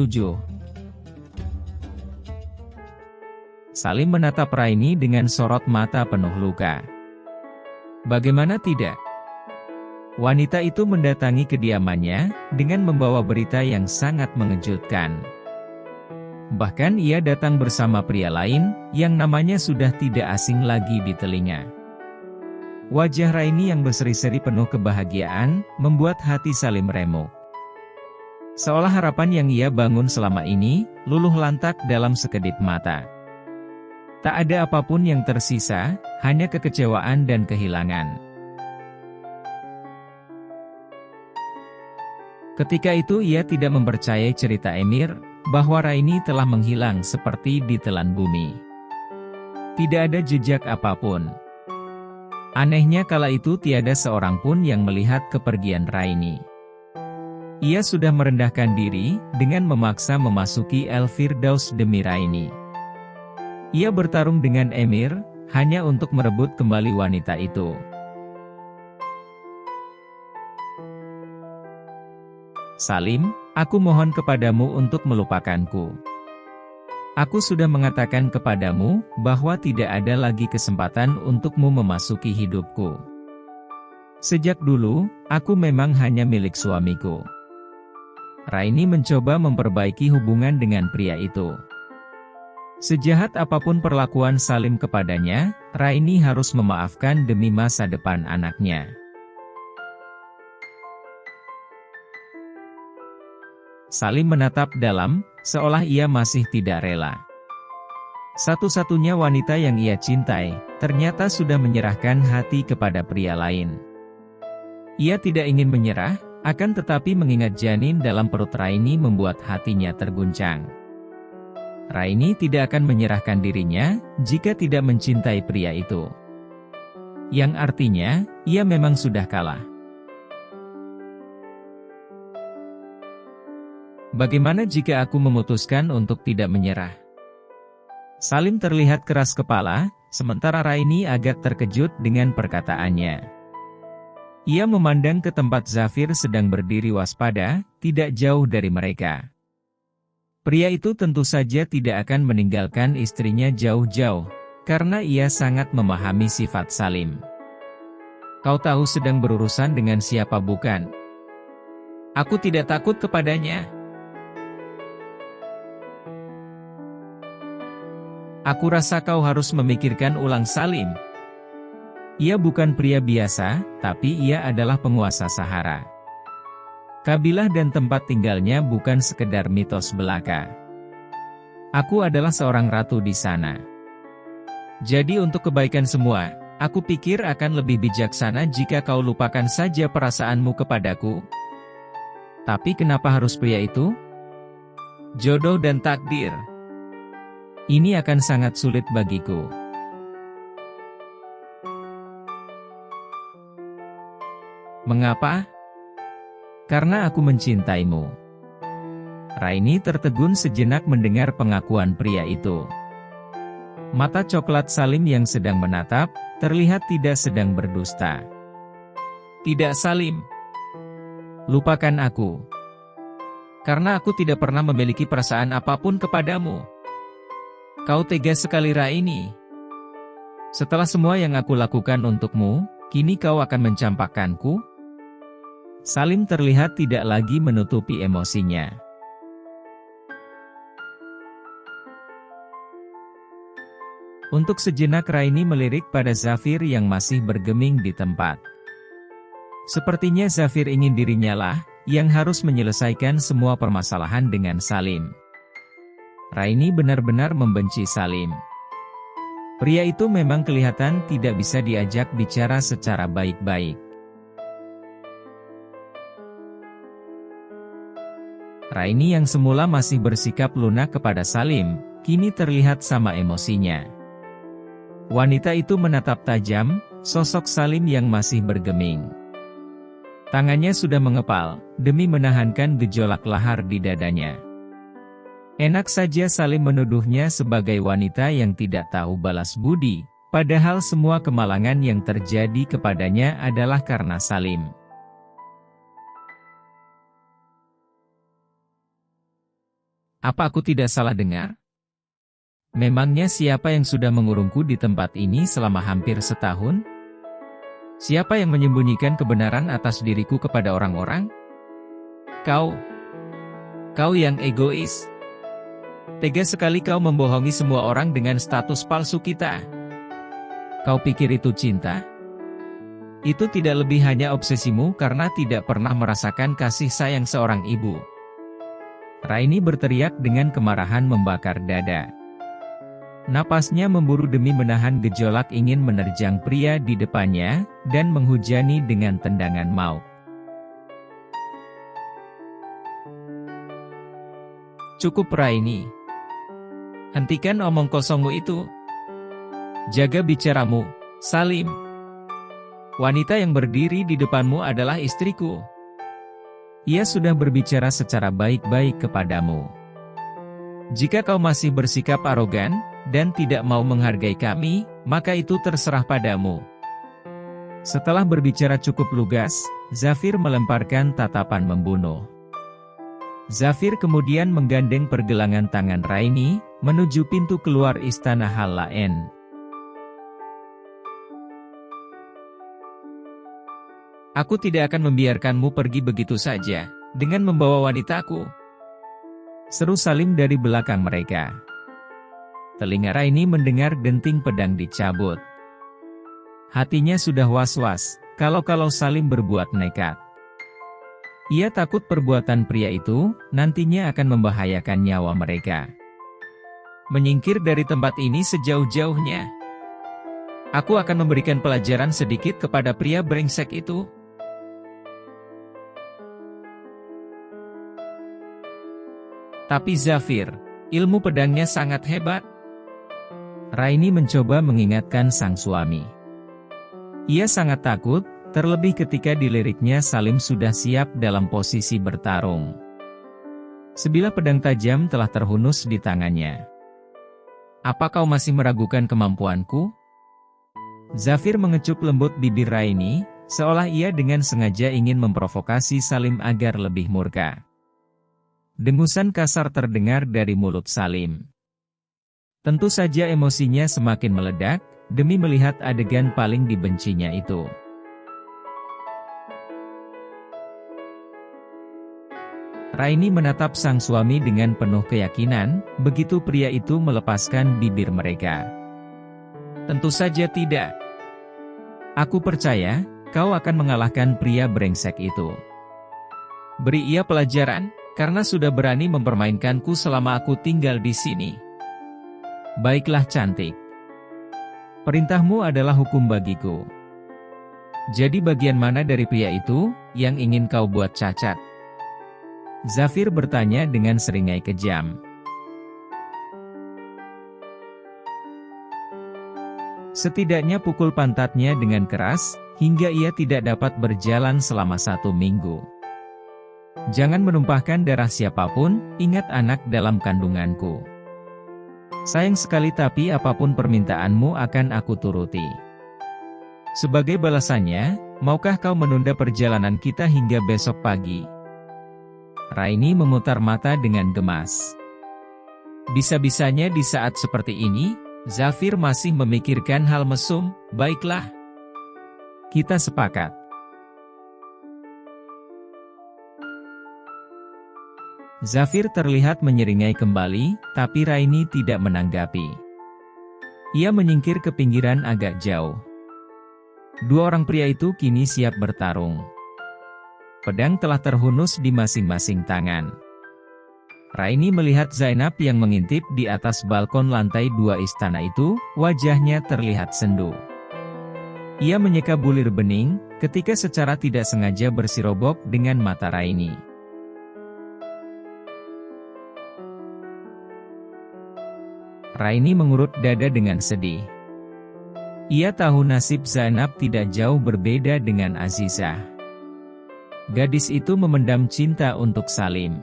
setuju. Salim menatap Raini dengan sorot mata penuh luka. Bagaimana tidak? Wanita itu mendatangi kediamannya, dengan membawa berita yang sangat mengejutkan. Bahkan ia datang bersama pria lain, yang namanya sudah tidak asing lagi di telinga. Wajah Raini yang berseri-seri penuh kebahagiaan, membuat hati Salim remuk. Seolah harapan yang ia bangun selama ini, luluh lantak dalam sekedip mata. Tak ada apapun yang tersisa, hanya kekecewaan dan kehilangan. Ketika itu ia tidak mempercayai cerita Emir, bahwa Raini telah menghilang seperti ditelan bumi. Tidak ada jejak apapun. Anehnya kala itu tiada seorang pun yang melihat kepergian Raini. Ia sudah merendahkan diri, dengan memaksa memasuki El-Firdaus demi Raini. Ia bertarung dengan Emir, hanya untuk merebut kembali wanita itu. Salim, aku mohon kepadamu untuk melupakanku. Aku sudah mengatakan kepadamu, bahwa tidak ada lagi kesempatan untukmu memasuki hidupku. Sejak dulu, aku memang hanya milik suamiku. Raini mencoba memperbaiki hubungan dengan pria itu. Sejahat apapun perlakuan Salim kepadanya, Raini harus memaafkan demi masa depan anaknya. Salim menatap dalam, seolah ia masih tidak rela. Satu-satunya wanita yang ia cintai, ternyata sudah menyerahkan hati kepada pria lain. Ia tidak ingin menyerah, akan tetapi mengingat janin dalam perut Raini membuat hatinya terguncang. Raini tidak akan menyerahkan dirinya, jika tidak mencintai pria itu. Yang artinya, ia memang sudah kalah. Bagaimana jika aku memutuskan untuk tidak menyerah? Salim terlihat keras kepala, sementara Raini agak terkejut dengan perkataannya. Ia memandang ke tempat Zafir sedang berdiri waspada, tidak jauh dari mereka. Pria itu tentu saja tidak akan meninggalkan istrinya jauh-jauh, karena ia sangat memahami sifat Salim. Kau tahu sedang berurusan dengan siapa bukan? Aku tidak takut kepadanya. Aku rasa kau harus memikirkan ulang Salim. Ia bukan pria biasa, tapi ia adalah penguasa Sahara. Kabilah dan tempat tinggalnya bukan sekedar mitos belaka. Aku adalah seorang ratu di sana. Jadi untuk kebaikan semua, aku pikir akan lebih bijaksana jika kau lupakan saja perasaanmu kepadaku. Tapi kenapa harus pria itu? Jodoh dan takdir. Ini akan sangat sulit bagiku. Mengapa? Karena aku mencintaimu. Raini tertegun sejenak mendengar pengakuan pria itu. Mata coklat Salim yang sedang menatap, terlihat tidak sedang berdusta. Tidak Salim. Lupakan aku. Karena aku tidak pernah memiliki perasaan apapun kepadamu. Kau tega sekali Raini. Setelah semua yang aku lakukan untukmu, kini kau akan mencampakkanku? Salim terlihat tidak lagi menutupi emosinya. Untuk sejenak Raini melirik pada Zafir yang masih bergeming di tempat. Sepertinya Zafir ingin dirinya lah, yang harus menyelesaikan semua permasalahan dengan Salim. Raini benar-benar membenci Salim. Pria itu memang kelihatan tidak bisa diajak bicara secara baik-baik. Raini yang semula masih bersikap lunak kepada Salim, kini terlihat sama emosinya. Wanita itu menatap tajam, sosok Salim yang masih bergeming. Tangannya sudah mengepal, demi menahankan gejolak lahar di dadanya. Enak saja Salim menuduhnya sebagai wanita yang tidak tahu balas budi, padahal semua kemalangan yang terjadi kepadanya adalah karena Salim. Apa aku tidak salah dengar? Memangnya siapa yang sudah mengurungku di tempat ini selama hampir setahun? Siapa yang menyembunyikan kebenaran atas diriku kepada orang-orang? Kau yang egois. Tega sekali kau membohongi semua orang dengan status palsu kita. Kau pikir itu cinta? Itu tidak lebih hanya obsesimu karena tidak pernah merasakan kasih sayang seorang ibu. Raini berteriak dengan kemarahan membakar dada. Napasnya memburu demi menahan gejolak ingin menerjang pria di depannya, dan menghujani dengan tendangan maut. Cukup Raini. Hentikan omong kosongmu itu. Jaga bicaramu, Salim. Wanita yang berdiri di depanmu adalah istriku. Ia sudah berbicara secara baik-baik kepadamu. Jika kau masih bersikap arogan, dan tidak mau menghargai kami, maka itu terserah padamu. Setelah berbicara cukup lugas, Zafir melemparkan tatapan membunuh. Zafir kemudian menggandeng pergelangan tangan Raini, menuju pintu keluar istana Halaen. Aku tidak akan membiarkanmu pergi begitu saja, dengan membawa wanitaku. Seru Salim dari belakang mereka. Telinga Raini mendengar denting pedang dicabut. Hatinya sudah was-was, kalau Salim berbuat nekat. Ia takut perbuatan pria itu, nantinya akan membahayakan nyawa mereka. Menyingkir dari tempat ini sejauh-jauhnya. Aku akan memberikan pelajaran sedikit kepada pria brengsek itu. Tapi Zafir, ilmu pedangnya sangat hebat. Raini mencoba mengingatkan sang suami. Ia sangat takut, terlebih ketika diliriknya Salim sudah siap dalam posisi bertarung. Sebilah pedang tajam telah terhunus di tangannya. Apa kau masih meragukan kemampuanku? Zafir mengecup lembut bibir Raini, seolah ia dengan sengaja ingin memprovokasi Salim agar lebih murka. Dengusan kasar terdengar dari mulut Salim. Tentu saja emosinya semakin meledak, demi melihat adegan paling dibencinya itu. Raini menatap sang suami dengan penuh keyakinan, begitu pria itu melepaskan bibir mereka. Tentu saja tidak. Aku percaya, kau akan mengalahkan pria brengsek itu. Beri ia pelajaran, karena sudah berani mempermainkanku selama aku tinggal di sini. Baiklah cantik. Perintahmu adalah hukum bagiku. Jadi bagian mana dari pria itu, yang ingin kau buat cacat? Zafir bertanya dengan seringai kejam. Setidaknya pukul pantatnya dengan keras, hingga ia tidak dapat berjalan selama 1 minggu. Jangan menumpahkan darah siapapun, ingat anak dalam kandunganku. Sayang sekali tapi apapun permintaanmu akan aku turuti. Sebagai balasannya, maukah kau menunda perjalanan kita hingga besok pagi? Raini memutar mata dengan gemas. Bisa-bisanya di saat seperti ini, Zafir masih memikirkan hal mesum. Baiklah. Kita sepakat. Zafir terlihat menyeringai kembali, tapi Raini tidak menanggapi. Ia menyingkir ke pinggiran agak jauh. Dua orang pria itu kini siap bertarung. Pedang telah terhunus di masing-masing tangan. Raini melihat Zainab yang mengintip di atas balkon lantai 2 istana itu, wajahnya terlihat sendu. Ia menyeka bulir bening, ketika secara tidak sengaja bersirobok dengan mata Raini. Raini mengurut dada dengan sedih. Ia tahu nasib Zainab tidak jauh berbeda dengan Azizah. Gadis itu memendam cinta untuk Salim.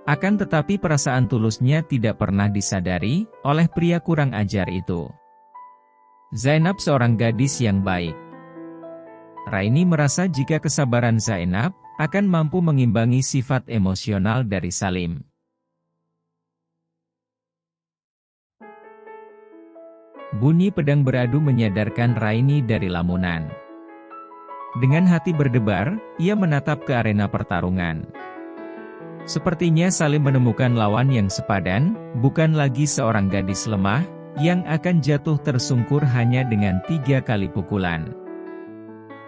Akan tetapi perasaan tulusnya tidak pernah disadari oleh pria kurang ajar itu. Zainab seorang gadis yang baik. Raini merasa jika kesabaran Zainab akan mampu mengimbangi sifat emosional dari Salim. Bunyi pedang beradu menyadarkan Raini dari lamunan. Dengan hati berdebar, ia menatap ke arena pertarungan. Sepertinya Salim menemukan lawan yang sepadan, bukan lagi seorang gadis lemah, yang akan jatuh tersungkur hanya dengan 3 kali pukulan.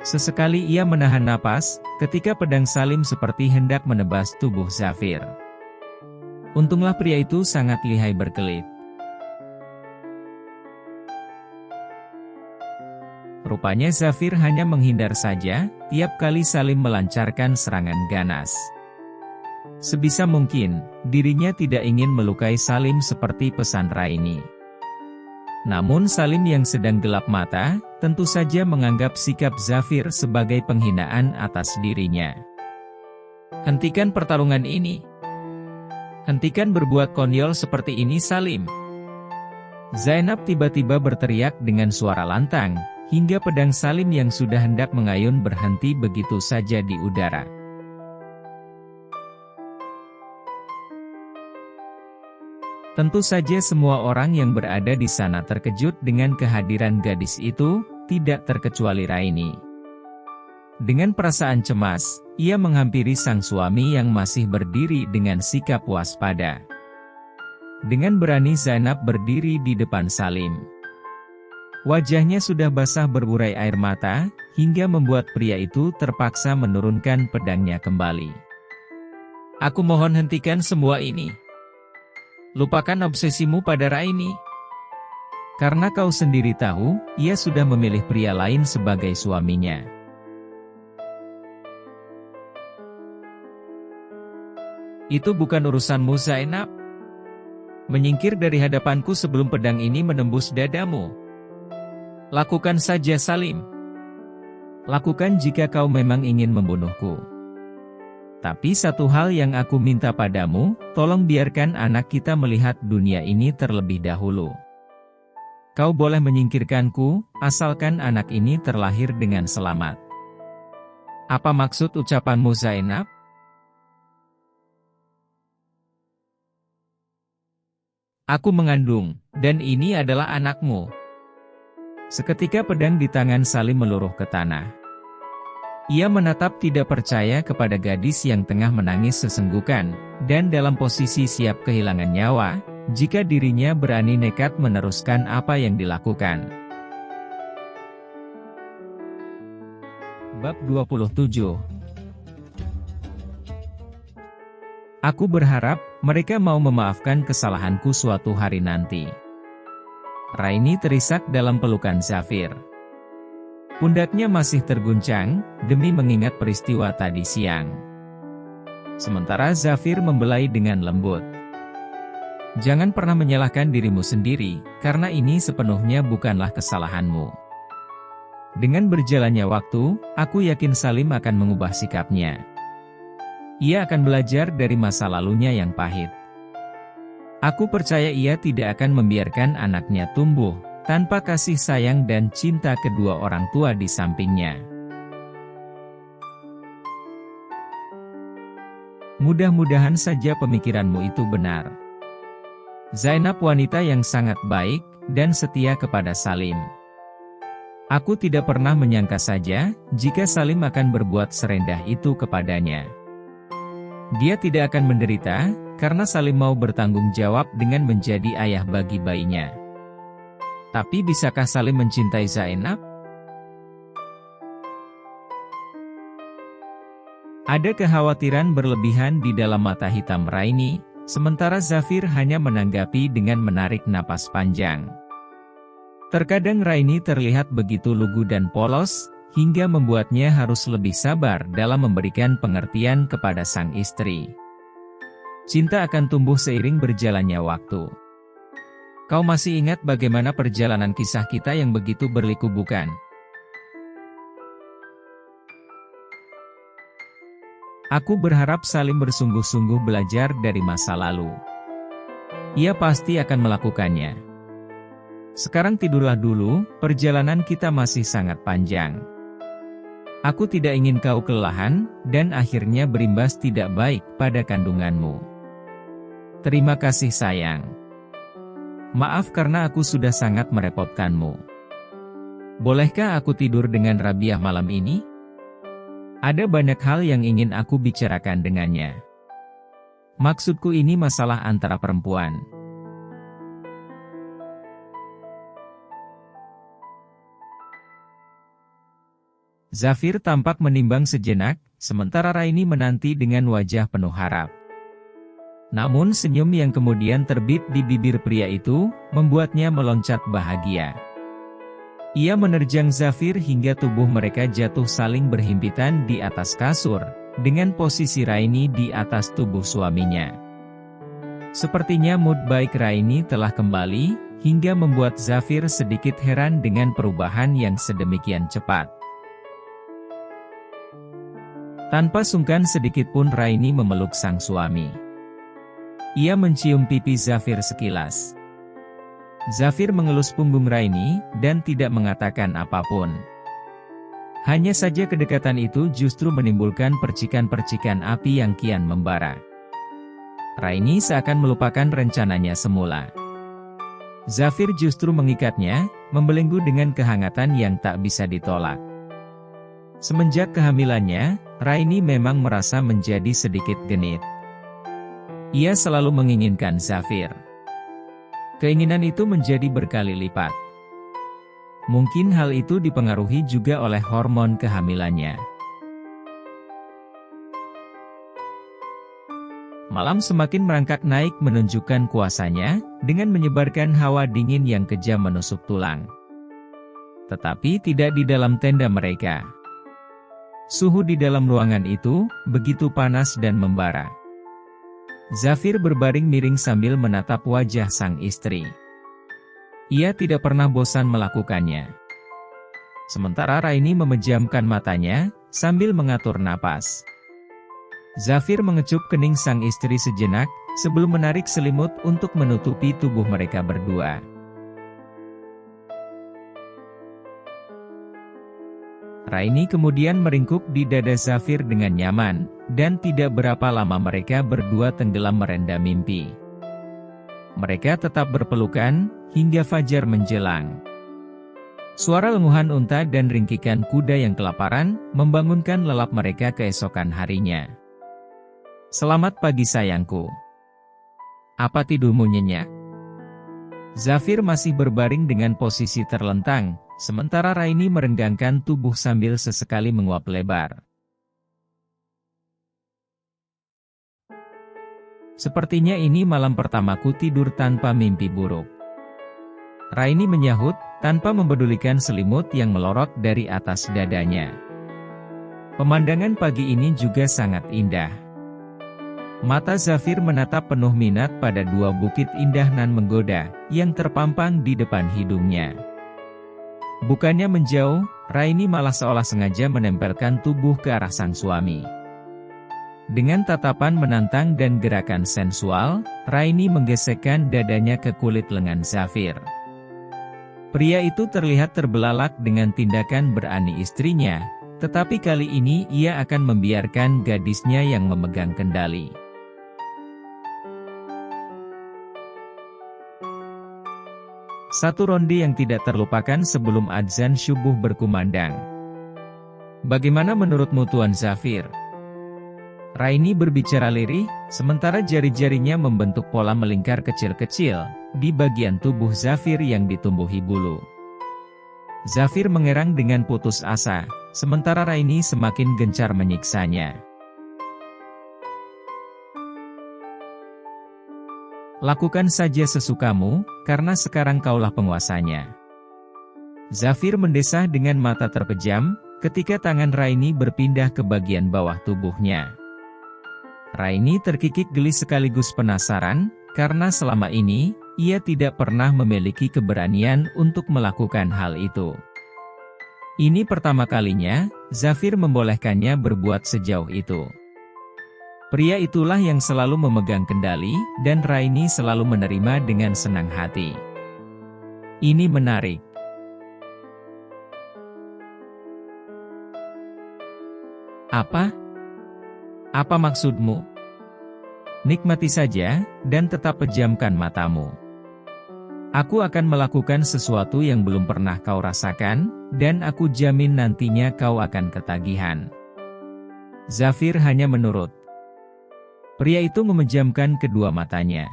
Sesekali ia menahan napas, ketika pedang Salim seperti hendak menebas tubuh Zafir. Untunglah pria itu sangat lihai berkelit. Rupanya Zafir hanya menghindar saja, tiap kali Salim melancarkan serangan ganas. Sebisa mungkin, dirinya tidak ingin melukai Salim seperti pesan Raini. Namun Salim yang sedang gelap mata, tentu saja menganggap sikap Zafir sebagai penghinaan atas dirinya. Hentikan pertarungan ini. Hentikan berbuat konyol seperti ini Salim. Zainab tiba-tiba berteriak dengan suara lantang, hingga pedang Salim yang sudah hendak mengayun berhenti begitu saja di udara. Tentu saja semua orang yang berada di sana terkejut dengan kehadiran gadis itu, tidak terkecuali Raini. Dengan perasaan cemas, ia menghampiri sang suami yang masih berdiri dengan sikap waspada. Dengan berani Zainab berdiri di depan Salim. Wajahnya sudah basah berurai air mata, hingga membuat pria itu terpaksa menurunkan pedangnya kembali. Aku mohon hentikan semua ini. Lupakan obsesimu pada Raini. Karena kau sendiri tahu, ia sudah memilih pria lain sebagai suaminya. Itu bukan urusanmu Zainab. Menyingkir dari hadapanku sebelum pedang ini menembus dadamu. Lakukan saja Salim. Lakukan jika kau memang ingin membunuhku. Tapi satu hal yang aku minta padamu, tolong biarkan anak kita melihat dunia ini terlebih dahulu. Kau boleh menyingkirkanku, asalkan anak ini terlahir dengan selamat. Apa maksud ucapanmu Zainab? Aku mengandung, dan ini adalah anakmu. Seketika pedang di tangan Salim meluruh ke tanah. Ia menatap tidak percaya kepada gadis yang tengah menangis sesenggukan, dan dalam posisi siap kehilangan nyawa, jika dirinya berani nekat meneruskan apa yang dilakukan. Bab 27. Aku berharap, mereka mau memaafkan kesalahanku suatu hari nanti. Raini terisak dalam pelukan Zafir. Pundaknya masih terguncang, demi mengingat peristiwa tadi siang. Sementara Zafir membelai dengan lembut. Jangan pernah menyalahkan dirimu sendiri, karena ini sepenuhnya bukanlah kesalahanmu. Dengan berjalannya waktu, aku yakin Salim akan mengubah sikapnya. Ia akan belajar dari masa lalunya yang pahit. Aku percaya ia tidak akan membiarkan anaknya tumbuh tanpa kasih sayang dan cinta kedua orang tua di sampingnya. Mudah-mudahan saja pemikiranmu itu benar. Zainab wanita yang sangat baik dan setia kepada Salim. Aku tidak pernah menyangka saja jika Salim akan berbuat serendah itu kepadanya. Dia tidak akan menderita karena Salim mau bertanggung jawab dengan menjadi ayah bagi bayinya. Tapi bisakah Salim mencintai Zainab? Ada kekhawatiran berlebihan di dalam mata hitam Raini, sementara Zafir hanya menanggapi dengan menarik napas panjang. Terkadang Raini terlihat begitu lugu dan polos, hingga membuatnya harus lebih sabar dalam memberikan pengertian kepada sang istri. Cinta akan tumbuh seiring berjalannya waktu. Kau masih ingat bagaimana perjalanan kisah kita yang begitu berliku bukan? Aku berharap Salim bersungguh-sungguh belajar dari masa lalu. Ia pasti akan melakukannya. Sekarang tidurlah dulu, perjalanan kita masih sangat panjang. Aku tidak ingin kau kelelahan, dan akhirnya berimbas tidak baik pada kandunganmu. Terima kasih sayang. Maaf karena aku sudah sangat merepotkanmu. Bolehkah aku tidur dengan Rabiah malam ini? Ada banyak hal yang ingin aku bicarakan dengannya. Maksudku ini masalah antara perempuan. Zafir tampak menimbang sejenak, sementara Raini menanti dengan wajah penuh harap. Namun senyum yang kemudian terbit di bibir pria itu, membuatnya meloncat bahagia. Ia menerjang Zafir hingga tubuh mereka jatuh saling berhimpitan di atas kasur, dengan posisi Raini di atas tubuh suaminya. Sepertinya mood baik Raini telah kembali, hingga membuat Zafir sedikit heran dengan perubahan yang sedemikian cepat. Tanpa sungkan sedikitpun Raini memeluk sang suami. Ia mencium pipi Zafir sekilas. Zafir mengelus punggung Raini, dan tidak mengatakan apapun. Hanya saja kedekatan itu justru menimbulkan percikan-percikan api yang kian membara. Raini seakan melupakan rencananya semula. Zafir justru mengikatnya, membelenggu dengan kehangatan yang tak bisa ditolak. Semenjak kehamilannya, Raini memang merasa menjadi sedikit genit. Ia selalu menginginkan Zafir. Keinginan itu menjadi berkali lipat. Mungkin hal itu dipengaruhi juga oleh hormon kehamilannya. Malam semakin merangkak naik menunjukkan kuasanya, dengan menyebarkan hawa dingin yang kejam menusuk tulang. Tetapi tidak di dalam tenda mereka. Suhu di dalam ruangan itu begitu panas dan membara. Zafir berbaring miring sambil menatap wajah sang istri. Ia tidak pernah bosan melakukannya. Sementara Raini memejamkan matanya, sambil mengatur napas. Zafir mengecup kening sang istri sejenak, sebelum menarik selimut untuk menutupi tubuh mereka berdua. Raini kemudian meringkuk di dada Zafir dengan nyaman, dan tidak berapa lama mereka berdua tenggelam merenda mimpi. Mereka tetap berpelukan, hingga fajar menjelang. Suara lenguhan unta dan ringkikan kuda yang kelaparan, membangunkan lelap mereka keesokan harinya. Selamat pagi sayangku. Apa tidurmu nyenyak? Zafir masih berbaring dengan posisi terlentang, sementara Raini merenggangkan tubuh sambil sesekali menguap lebar. Sepertinya ini malam pertamaku tidur tanpa mimpi buruk. Raini menyahut, tanpa mempedulikan selimut yang melorot dari atas dadanya. Pemandangan pagi ini juga sangat indah. Mata Zafir menatap penuh minat pada dua bukit indah nan menggoda, yang terpampang di depan hidungnya. Bukannya menjauh, Raini malah seolah sengaja menempelkan tubuh ke arah sang suami. Dengan tatapan menantang dan gerakan sensual, Raini menggesekkan dadanya ke kulit lengan Zafir. Pria itu terlihat terbelalak dengan tindakan berani istrinya, tetapi kali ini ia akan membiarkan gadisnya yang memegang kendali. Satu ronde yang tidak terlupakan sebelum adzan syubuh berkumandang. Bagaimana menurutmu Tuan Zafir? Raini berbicara lirih, sementara jari-jarinya membentuk pola melingkar kecil-kecil, di bagian tubuh Zafir yang ditumbuhi bulu. Zafir mengerang dengan putus asa, sementara Raini semakin gencar menyiksanya. Lakukan saja sesukamu, karena sekarang kaulah penguasanya. Zafir mendesah dengan mata terpejam, ketika tangan Raini berpindah ke bagian bawah tubuhnya. Raini terkikik geli sekaligus penasaran, karena selama ini, ia tidak pernah memiliki keberanian untuk melakukan hal itu. Ini pertama kalinya, Zafir membolehkannya berbuat sejauh itu. Pria itulah yang selalu memegang kendali, dan Raini selalu menerima dengan senang hati. Ini menarik. Apa? Apa maksudmu? Nikmati saja, dan tetap pejamkan matamu. Aku akan melakukan sesuatu yang belum pernah kau rasakan, dan aku jamin nantinya kau akan ketagihan. Zafir hanya menurut. Pria itu memejamkan kedua matanya.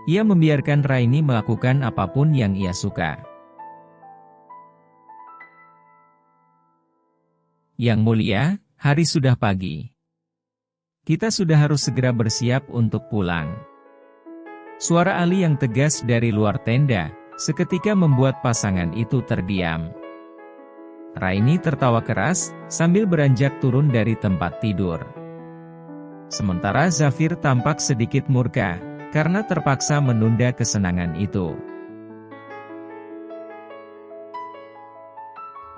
Ia membiarkan Raini melakukan apapun yang ia suka. Yang mulia, hari sudah pagi. Kita sudah harus segera bersiap untuk pulang. Suara Ali yang tegas dari luar tenda, seketika membuat pasangan itu terdiam. Raini tertawa keras, sambil beranjak turun dari tempat tidur. Sementara Zafir tampak sedikit murka, karena terpaksa menunda kesenangan itu.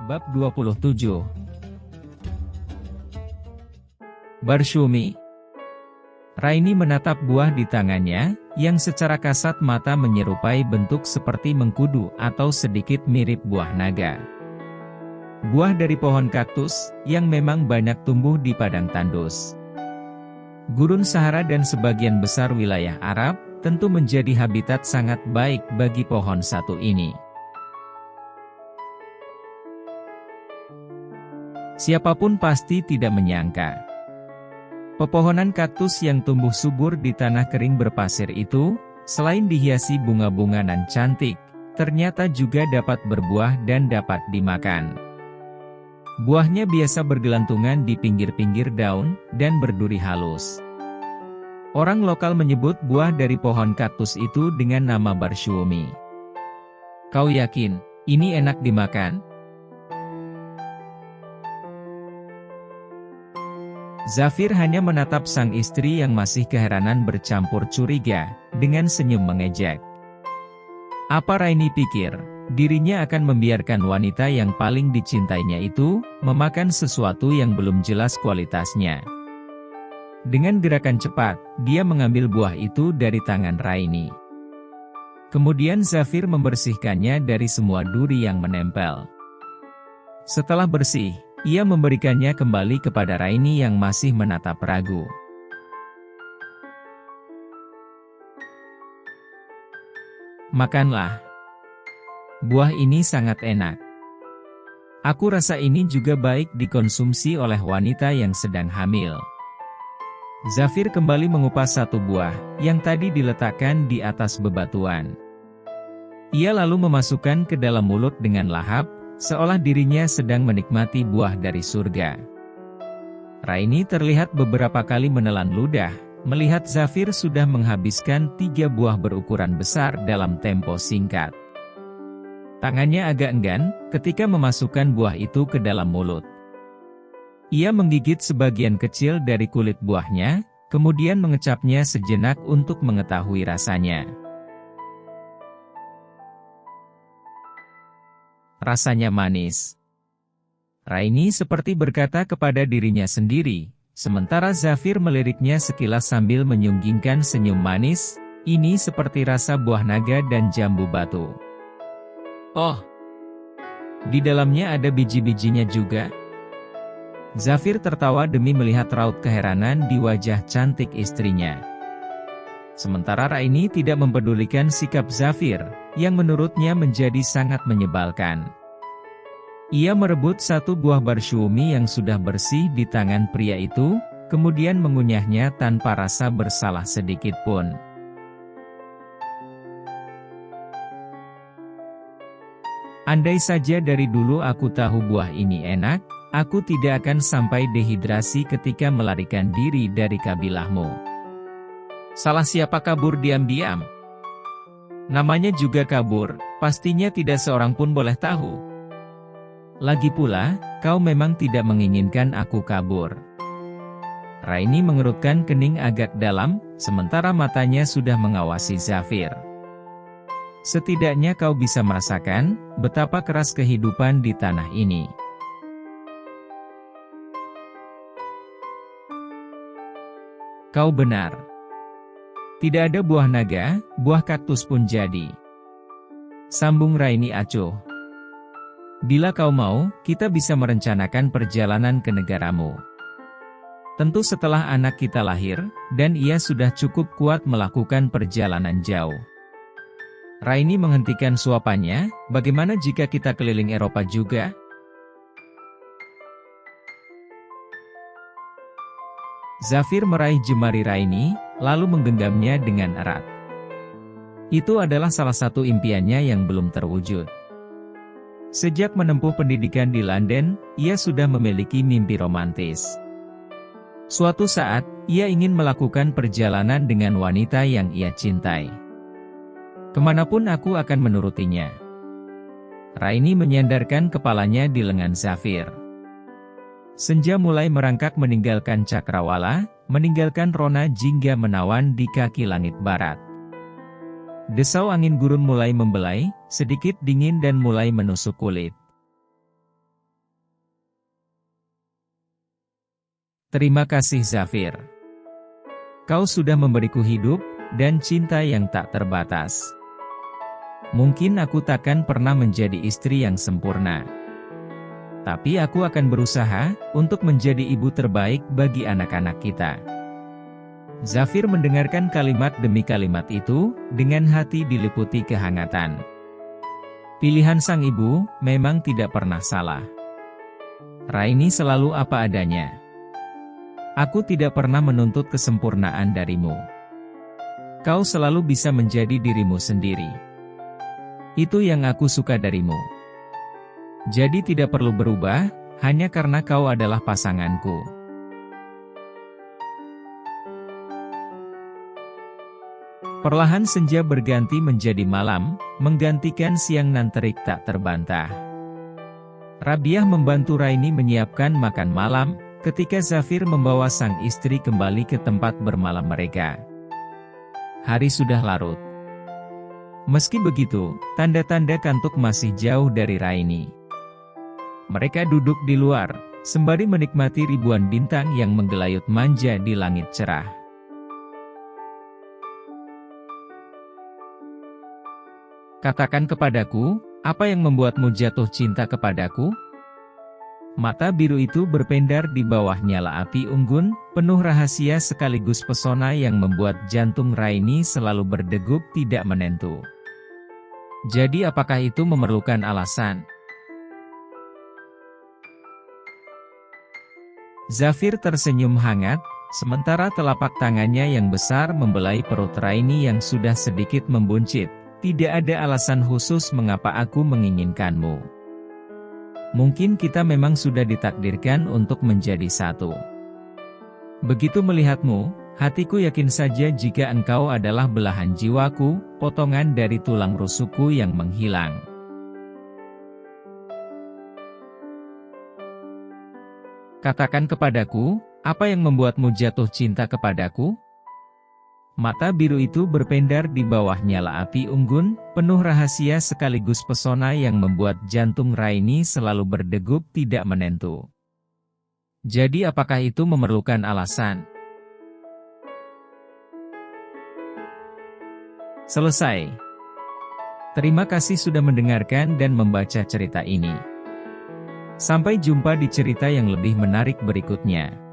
Bab 27. Barsyumi. Raini menatap buah di tangannya, yang secara kasat mata menyerupai bentuk seperti mengkudu atau sedikit mirip buah naga. Buah dari pohon kaktus, yang memang banyak tumbuh di padang tandus. Gurun Sahara dan sebagian besar wilayah Arab, tentu menjadi habitat sangat baik bagi pohon satu ini. Siapapun pasti tidak menyangka. Pepohonan kaktus yang tumbuh subur di tanah kering berpasir itu, selain dihiasi bunga-bunga nan cantik, ternyata juga dapat berbuah dan dapat dimakan. Buahnya biasa bergelantungan di pinggir-pinggir daun, dan berduri halus. Orang lokal menyebut buah dari pohon kaktus itu dengan nama barsyumi. Kau yakin, ini enak dimakan? Zafir hanya menatap sang istri yang masih keheranan bercampur curiga, dengan senyum mengejek. Apa Raini pikir, dirinya akan membiarkan wanita yang paling dicintainya itu, memakan sesuatu yang belum jelas kualitasnya. Dengan gerakan cepat, dia mengambil buah itu dari tangan Raini. Kemudian Zafir membersihkannya dari semua duri yang menempel. Setelah bersih, ia memberikannya kembali kepada Raini yang masih menatap ragu. Makanlah. Buah ini sangat enak. Aku rasa ini juga baik dikonsumsi oleh wanita yang sedang hamil. Zafir kembali mengupas satu buah, yang tadi diletakkan di atas bebatuan. Ia lalu memasukkan ke dalam mulut dengan lahap, seolah dirinya sedang menikmati buah dari surga. Raini terlihat beberapa kali menelan ludah, melihat Zafir sudah menghabiskan 3 buah berukuran besar dalam tempo singkat. Tangannya agak enggan, ketika memasukkan buah itu ke dalam mulut. Ia menggigit sebagian kecil dari kulit buahnya, kemudian mengecapnya sejenak untuk mengetahui rasanya. Rasanya manis. Raini seperti berkata kepada dirinya sendiri, sementara Zafir meliriknya sekilas sambil menyunggingkan senyum manis, ini seperti rasa buah naga dan jambu batu. Oh, di dalamnya ada biji-bijinya juga? Zafir tertawa demi melihat raut keheranan di wajah cantik istrinya. Sementara Raini tidak mempedulikan sikap Zafir, yang menurutnya menjadi sangat menyebalkan. Ia merebut satu buah barsyumi yang sudah bersih di tangan pria itu, kemudian mengunyahnya tanpa rasa bersalah sedikit pun. Andai saja dari dulu aku tahu buah ini enak, aku tidak akan sampai dehidrasi ketika melarikan diri dari kabilahmu. Salah siapa kabur diam-diam? Namanya juga kabur, pastinya tidak seorang pun boleh tahu. Lagi pula, kau memang tidak menginginkan aku kabur. Raini mengerutkan kening agak dalam, sementara matanya sudah mengawasi Zafir. Setidaknya kau bisa merasakan, betapa keras kehidupan di tanah ini. Kau benar. Tidak ada buah naga, buah kaktus pun jadi. Sambung Raini acuh. Bila kau mau, kita bisa merencanakan perjalanan ke negaramu. Tentu setelah anak kita lahir, dan ia sudah cukup kuat melakukan perjalanan jauh. Raini menghentikan suapannya, bagaimana jika kita keliling Eropa juga? Zafir meraih jemari Raini, lalu menggenggamnya dengan erat. Itu adalah salah satu impiannya yang belum terwujud. Sejak menempuh pendidikan di London, ia sudah memiliki mimpi romantis. Suatu saat, ia ingin melakukan perjalanan dengan wanita yang ia cintai. Kemanapun aku akan menurutinya. Raini menyandarkan kepalanya di lengan Zafir. Senja mulai merangkak meninggalkan Cakrawala, meninggalkan Rona jingga menawan di kaki langit barat. Desau angin gurun mulai membelai, sedikit dingin dan mulai menusuk kulit. Terima kasih Zafir. Kau sudah memberiku hidup, dan cinta yang tak terbatas. Mungkin aku takkan pernah menjadi istri yang sempurna. Tapi aku akan berusaha, untuk menjadi ibu terbaik bagi anak-anak kita. Zafir mendengarkan kalimat demi kalimat itu, dengan hati diliputi kehangatan. Pilihan sang ibu, memang tidak pernah salah. Raini selalu apa adanya. Aku tidak pernah menuntut kesempurnaan darimu. Kau selalu bisa menjadi dirimu sendiri. Itu yang aku suka darimu. Jadi tidak perlu berubah, hanya karena kau adalah pasanganku. Perlahan senja berganti menjadi malam, menggantikan siang nan terik tak terbantah. Rabiah membantu Raini menyiapkan makan malam, ketika Zafir membawa sang istri kembali ke tempat bermalam mereka. Hari sudah larut. Meski begitu, tanda-tanda kantuk masih jauh dari Raini. Mereka duduk di luar, sembari menikmati ribuan bintang yang menggelayut manja di langit cerah. Katakan kepadaku, apa yang membuatmu jatuh cinta kepadaku? Mata biru itu berpendar di bawah nyala api unggun, penuh rahasia sekaligus pesona yang membuat jantung Raini selalu berdegup tidak menentu. Jadi apakah itu memerlukan alasan? Zafir tersenyum hangat, sementara telapak tangannya yang besar membelai perut Raini yang sudah sedikit membuncit. Tidak ada alasan khusus mengapa aku menginginkanmu. Mungkin kita memang sudah ditakdirkan untuk menjadi satu. Begitu melihatmu, hatiku yakin saja jika engkau adalah belahan jiwaku, potongan dari tulang rusukku yang menghilang. Katakan kepadaku, apa yang membuatmu jatuh cinta kepadaku? Mata biru itu berpendar di bawah nyala api unggun, penuh rahasia sekaligus pesona yang membuat jantung Raini selalu berdegup tidak menentu. Jadi apakah itu memerlukan alasan? Selesai. Terima kasih sudah mendengarkan dan membaca cerita ini. Sampai jumpa di cerita yang lebih menarik berikutnya.